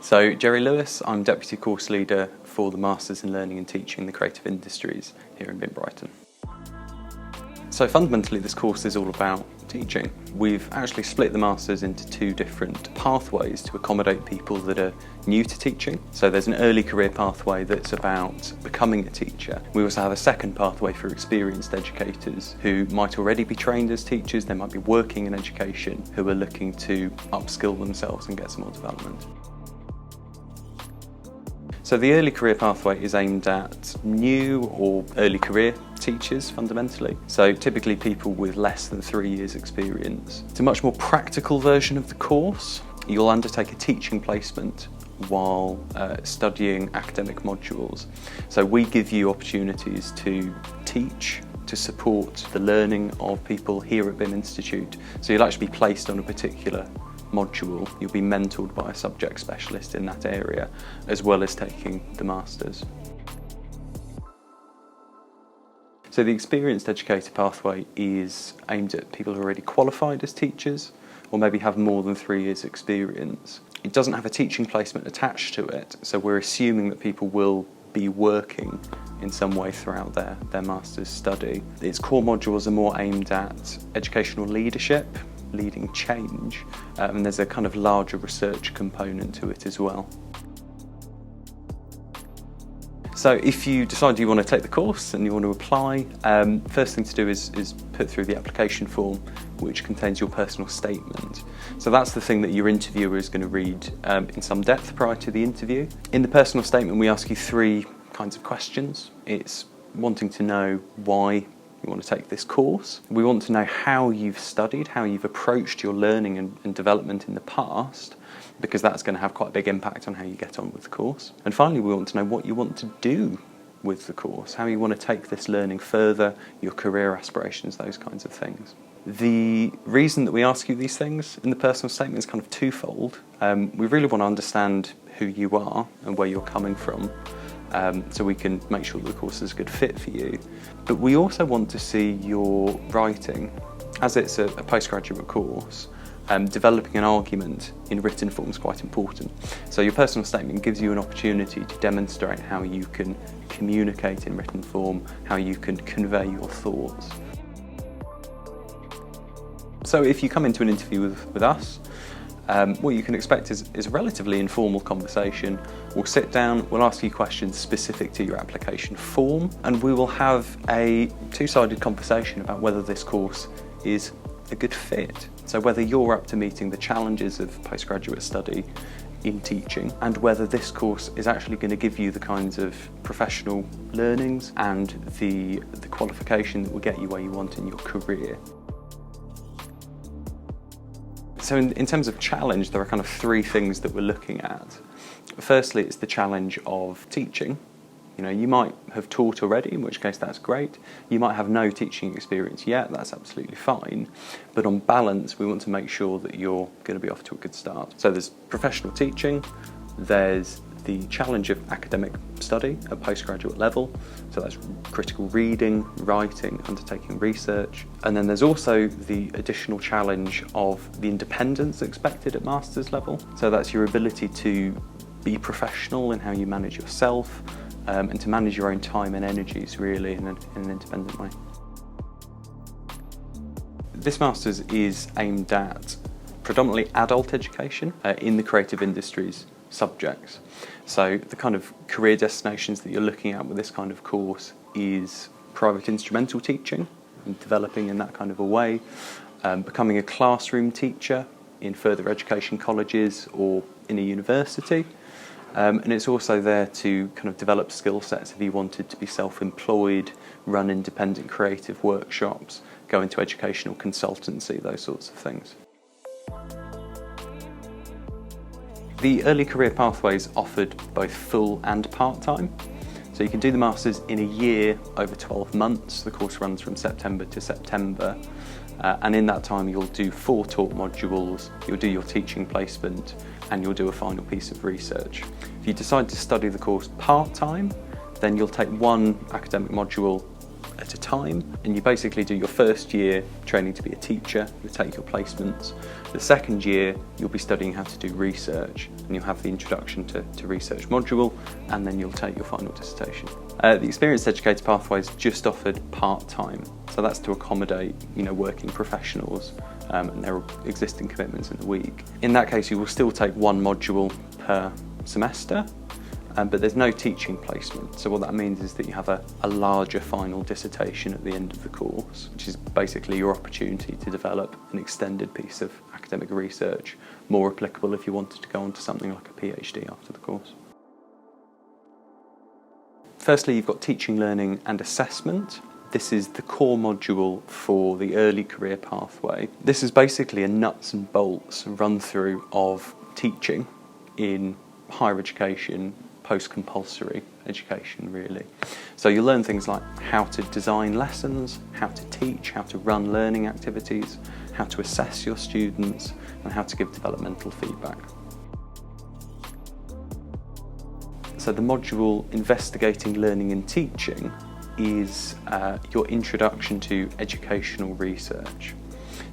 So, Gerry Lewis, I'm Deputy Course Leader for the Masters in Learning and Teaching the Creative Industries here in BIMM Brighton. So fundamentally this course is all about teaching. We've actually split the Masters into two different pathways to accommodate people that are new to teaching. So there's an early career pathway that's about becoming a teacher. We also have a second pathway for experienced educators who might already be trained as teachers, they might be working in education, who are looking to upskill themselves and get some more development. So the early career pathway is aimed at new or early career teachers fundamentally. So typically people with less than 3 years experience. It's a much more practical version of the course. You'll undertake a teaching placement while studying academic modules. So we give you opportunities to teach, to support the learning of people here at BIMM Institute. So you'll actually be placed on a particular module, you'll be mentored by a subject specialist in that area, as well as taking the Masters. So the experienced educator pathway is aimed at people who are already qualified as teachers, or maybe have more than 3 years experience. It doesn't have a teaching placement attached to it, so we're assuming that people will be working in some way throughout their Masters study. Its core modules are more aimed at educational leadership, leading change, and there's a kind of larger research component to it as well. So if you decide you want to take the course and you want to apply, first thing to do is put through the application form, which contains your personal statement. So that's the thing that your interviewer is going to read in some depth prior to the interview. In the personal statement we ask you 3 kinds of questions. It's wanting to know why you want to take this course. We want to know how you've studied, how you've approached your learning and development in the past, because that's going to have quite a big impact on how you get on with the course. And finally, we want to know what you want to do with the course, how you want to take this learning further, your career aspirations, those kinds of things. The reason that we ask you these things in the personal statement is kind of twofold. We really want to understand who you are and where you're coming from, so we can make sure that the course is a good fit for you. But we also want to see your writing. As it's a postgraduate course, developing an argument in written form is quite important. So your personal statement gives you an opportunity to demonstrate how you can communicate in written form, how you can convey your thoughts. So if you come into an interview with us, what you can expect is a relatively informal conversation. We'll sit down, we'll ask you questions specific to your application form, and we will have a 2-sided conversation about whether this course is a good fit. So whether you're up to meeting the challenges of postgraduate study in teaching, and whether this course is actually going to give you the kinds of professional learnings and the qualification that will get you where you want in your career. So in terms of challenge, there are kind of 3 things that we're looking at. Firstly, it's the challenge of teaching. You know, you might have taught already, in which case that's great. You might have no teaching experience yet, that's absolutely fine. But on balance, we want to make sure that you're going to be off to a good start. So there's professional teaching, there's the challenge of academic study at postgraduate level, so that's critical reading, writing, undertaking research, and then there's also the additional challenge of the independence expected at master's level, so that's your ability to be professional in how you manage yourself and to manage your own time and energies really in an independent way. This master's is aimed at predominantly adult education in the creative industries subjects. So the kind of career destinations that you're looking at with this kind of course is private instrumental teaching and developing in that kind of a way, becoming a classroom teacher in further education colleges or in a university, and it's also there to kind of develop skill sets if you wanted to be self-employed, run independent creative workshops, go into educational consultancy, those sorts of things. The early career pathway is offered both full and part-time. So you can do the Masters in a year over 12 months. The course runs from September to September. And in that time you'll do 4 taught modules, you'll do your teaching placement, and you'll do a final piece of research. If you decide to study the course part-time, then you'll take 1 academic module at a time, and you basically do your first year training to be a teacher, you take your placements. The second year you'll be studying how to do research, and you'll have the introduction to research module, and then you'll take your final dissertation. The Experienced Educator pathway is just offered part-time, so that's to accommodate working professionals and their existing commitments in the week. In that case, you will still take one module per semester, but there's no teaching placement. So what that means is that you have a larger final dissertation at the end of the course, which is basically your opportunity to develop an extended piece of academic research, more applicable if you wanted to go on to something like a PhD after the course. Firstly, you've got teaching, learning and assessment. This is the core module for the early career pathway. This is basically a nuts and bolts run through of teaching in higher education, post-compulsory education really. So you'll learn things like how to design lessons, how to teach, how to run learning activities, how to assess your students, and how to give developmental feedback. So the module Investigating Learning and Teaching is your introduction to educational research.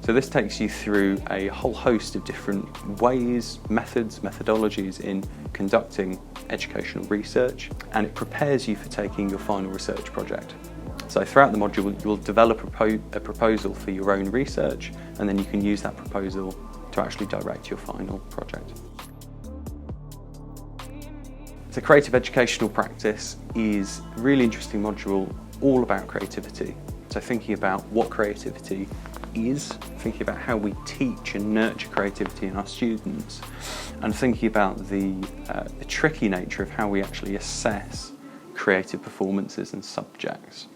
So this takes you through a whole host of different ways, methods, methodologies in conducting educational research, and it prepares you for taking your final research project. So throughout the module you will develop a proposal for your own research, and then you can use that proposal to actually direct your final project. So creative educational practice is a really interesting module all about creativity. So thinking about what creativity is, thinking about how we teach and nurture creativity in our students, and thinking about the tricky nature of how we actually assess creative performances and subjects.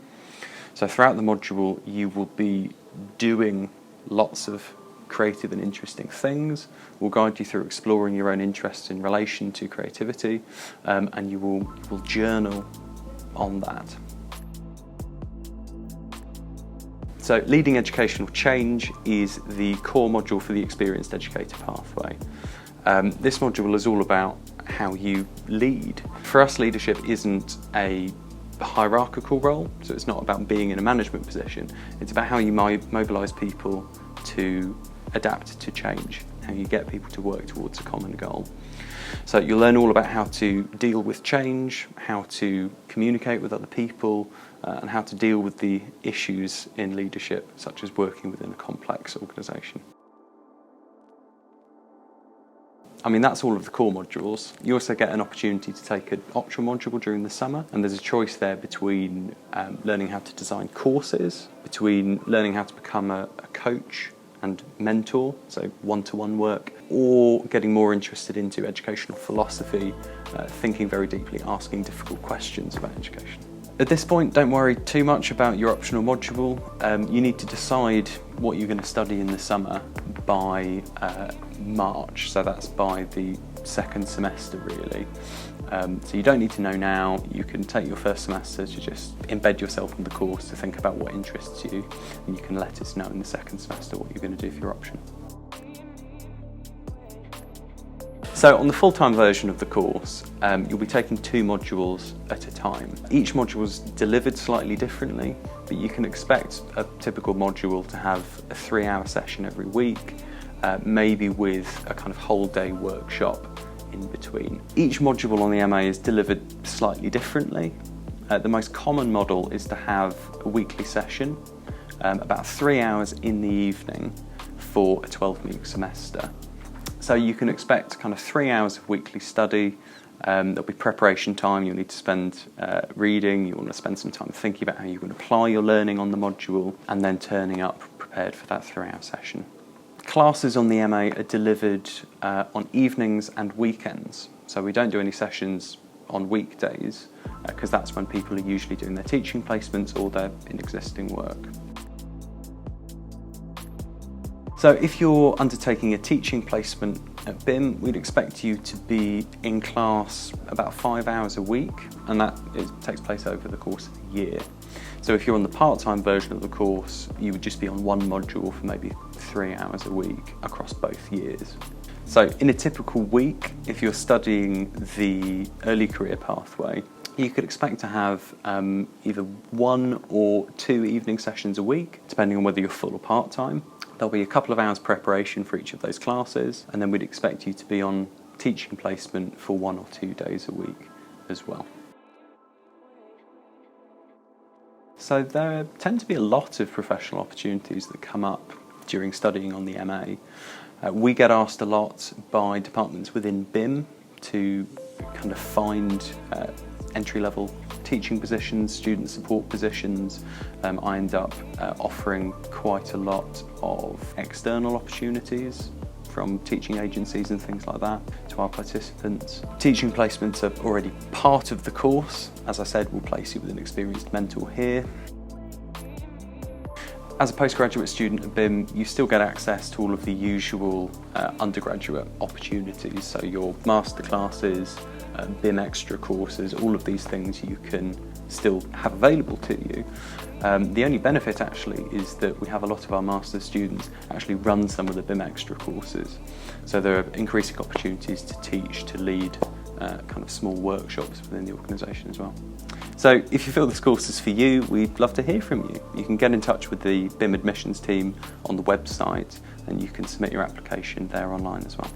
So throughout the module you will be doing lots of creative and interesting things. We'll guide you through exploring your own interests in relation to creativity, and you will journal on that. So leading educational change is the core module for the Experienced Educator pathway. This module is all about how you lead. For us, leadership isn't a hierarchical role, so it's not about being in a management position. It's about how you mobilise people to adapt to change, how you get people to work towards a common goal. So you'll learn all about how to deal with change, how to communicate with other people, and how to deal with the issues in leadership, such as working within a complex organisation. I mean, that's all of the core modules. You also get an opportunity to take an optional module during the summer, and there's a choice there between learning how to design courses, between learning how to become a coach and mentor, so one-to-one work, or getting more interested into educational philosophy, thinking very deeply, asking difficult questions about education. At this point, don't worry too much about your optional module. You need to decide what you're going to study in the summer by March, so that's by the second semester really. So you don't need to know now. You can take your first semester to just embed yourself in the course, to think about what interests you, and you can let us know in the second semester what you're going to do for your option. So on the full-time version of the course, you'll be taking 2 modules at a time. Each module is delivered slightly differently, but you can expect a typical module to have a 3-hour session every week, maybe with a kind of whole-day workshop in between. Each module on the MA is delivered slightly differently. The most common model is to have a weekly session, about 3 hours in the evening for a 12-week semester. So you can expect kind of 3 hours of weekly study. There'll be preparation time. You'll need to spend reading. You want to spend some time thinking about how you're going to apply your learning on the module, and then turning up prepared for that 3-hour session. Classes on the MA are delivered on evenings and weekends. So we don't do any sessions on weekdays because that's when people are usually doing their teaching placements or their existing work. So if you're undertaking a teaching placement at BIMM, we'd expect you to be in class about 5 hours a week, and that takes place over the course of the year. So if you're on the part-time version of the course, you would just be on one module for maybe 3 hours a week across both years. So in a typical week, if you're studying the early career pathway, You could expect to have either 1 or 2 evening sessions a week, depending on whether you're full or part-time. There'll be a couple of hours preparation for each of those classes, and then we'd expect you to be on teaching placement for 1 or 2 days a week as well. So there tend to be a lot of professional opportunities that come up during studying on the MA. We get asked a lot by departments within BIMM to kind of find entry-level teaching positions, student support positions. I end up offering quite a lot of external opportunities from teaching agencies and things like that to our participants. Teaching placements are already part of the course. As I said, we'll place you with an experienced mentor here. As a postgraduate student at BIMM, you still get access to all of the usual undergraduate opportunities, so your master classes, BIMM extra courses, all of these things you can still have available to you. The only benefit actually is that we have a lot of our master's students actually run some of the BIMM extra courses. So there are increasing opportunities to teach, to lead kind of small workshops within the organisation as well. So if you feel this course is for you, we'd love to hear from you. You can get in touch with the BIMM admissions team on the website, and you can submit your application there online as well.